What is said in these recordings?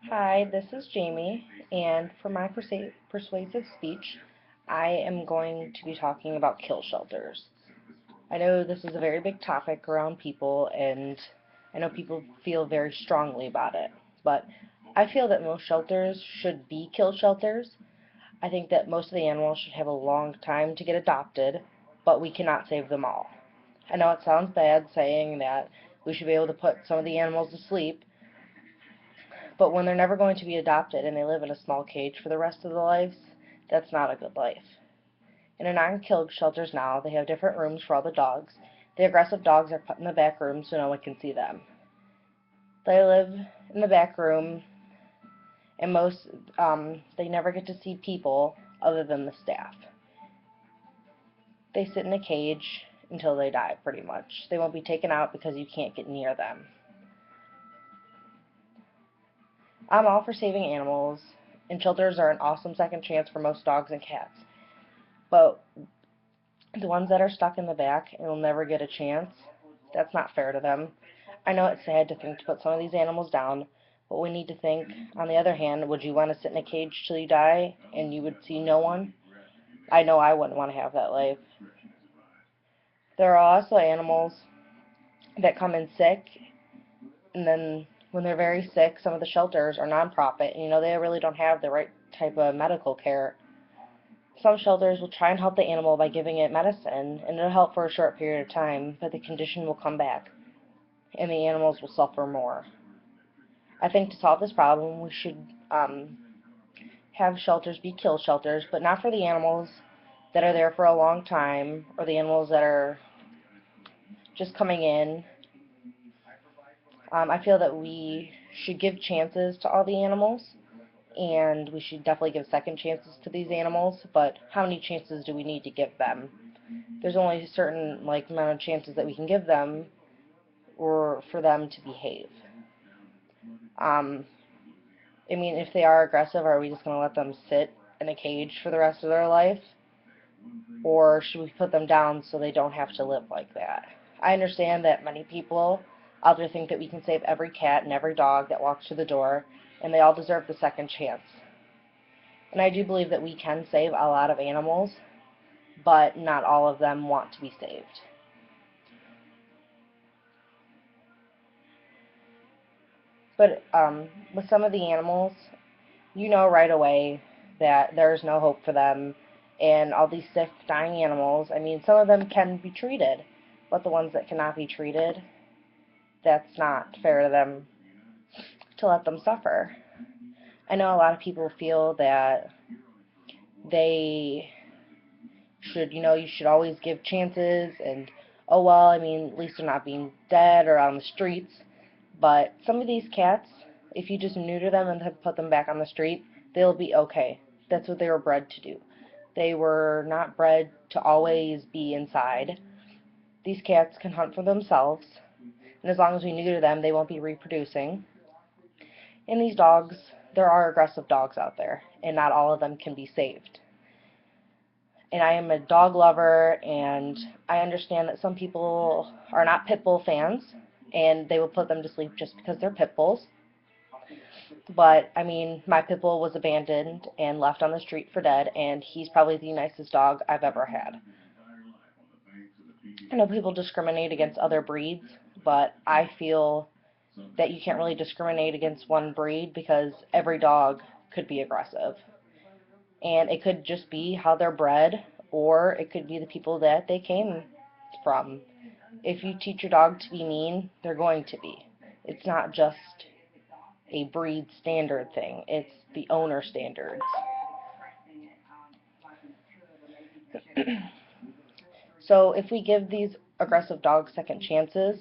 Hi, this is Jamie, and for my persuasive speech, I am going to be talking about kill shelters. I know this is a very big topic around people, and I know people feel very strongly about it, but I feel that most shelters should be kill shelters. I think that most of the animals should have a long time to get adopted, but we cannot save them all. I know it sounds bad saying that we should be able to put some of the animals to sleep, but when they're never going to be adopted and they live in a small cage for the rest of their lives, that's not a good life. In the non-kill shelters now, they have different rooms for all the dogs. The aggressive dogs are put in the back room so no one can see them. They live in the back room, and they never get to see people other than the staff. They sit in a cage until they die, pretty much. They won't be taken out because you can't get near them. I'm all for saving animals, and shelters are an awesome second chance for most dogs and cats. But the ones that are stuck in the back and will never get a chance, that's not fair to them. I know it's sad to think to put some of these animals down, but we need to think, on the other hand, would you want to sit in a cage till you die and you would see no one? I know I wouldn't want to have that life. There are also animals that come in sick, and then when they're very sick, some of the shelters are nonprofit, and they really don't have the right type of medical care. Some shelters will try and help the animal by giving it medicine, and it'll help for a short period of time, but the condition will come back, and the animals will suffer more. I think to solve this problem, we should have shelters be kill shelters, but not for the animals that are there for a long time, or the animals that are just coming in. I feel that we should give chances to all the animals, and we should definitely give second chances to these animals, but how many chances do we need to give them? There's only a certain amount of chances that we can give them or for them to behave. Um, I mean, if they are aggressive, are we just going to let them sit in a cage for the rest of their life? Or should we put them down so they don't have to live like that? I understand that many people out there think that we can save every cat and every dog that walks through the door, and they all deserve the second chance. And I do believe that we can save a lot of animals, but not all of them want to be saved. But with some of the animals, you know right away that there's no hope for them, and all these sick, dying animals, I mean, some of them can be treated, but the ones that cannot be treated, that's not fair to them to let them suffer. I know a lot of people feel that they should, you should always give chances, and, oh well, I mean, at least they're not being dead or on the streets. But some of these cats, if you just neuter them and put them back on the street, they'll be okay. That's what they were bred to do. They were not bred to always be inside. These cats can hunt for themselves, and as long as we neuter them, they won't be reproducing. And these dogs, there are aggressive dogs out there, and not all of them can be saved. And I am a dog lover, and I understand that some people are not pit bull fans, and they will put them to sleep just because they're pit bulls. But I mean, my pit bull was abandoned and left on the street for dead, and he's probably the nicest dog I've ever had. I know people discriminate against other breeds, but I feel that you can't really discriminate against one breed because every dog could be aggressive. And it could just be how they're bred, or it could be the people that they came from. If you teach your dog to be mean, they're going to be. It's not just a breed standard thing, it's the owner standards. So if we give these aggressive dogs second chances,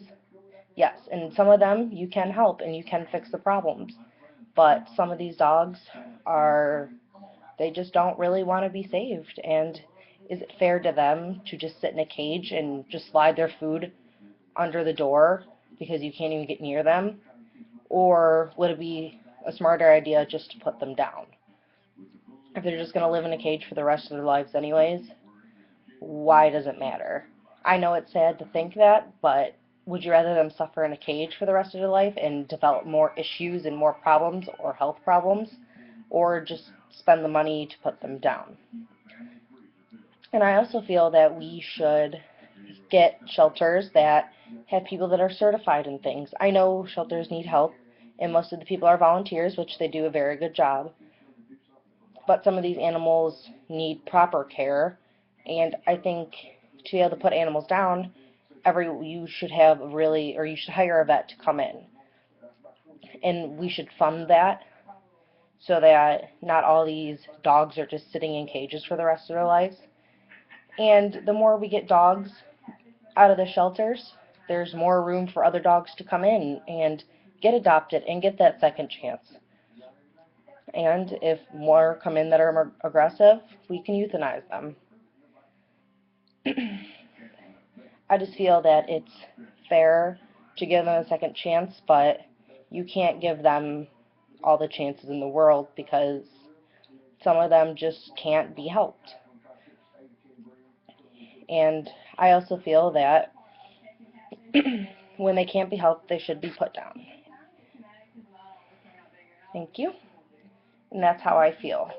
yes, and some of them you can help and you can fix the problems. But some of these dogs are, they just don't really want to be saved. And is it fair to them to just sit in a cage and just slide their food under the door because you can't even get near them? Or would it be a smarter idea just to put them down? If they're just going to live in a cage for the rest of their lives anyways, why does it matter? I know it's sad to think that, but Would you rather them suffer in a cage for the rest of their life and develop more issues and more problems or health problems, or just spend the money to put them down? And I also feel that we should get shelters that have people that are certified in things. I know shelters need help, and most of the people are volunteers, which they do a very good job. But some of these animals need proper care, and I think to be able to put animals down, you should have really, or you should hire a vet to come in, and we should fund that so that not all these dogs are just sitting in cages for the rest of their lives. And the more we get dogs out of the shelters, there's more room for other dogs to come in and get adopted and get that second chance. And if more come in that are more aggressive, we can euthanize them. I just feel that it's fair to give them a second chance, but you can't give them all the chances in the world because some of them just can't be helped. And I also feel that when they can't be helped, they should be put down. Thank you. And that's how I feel.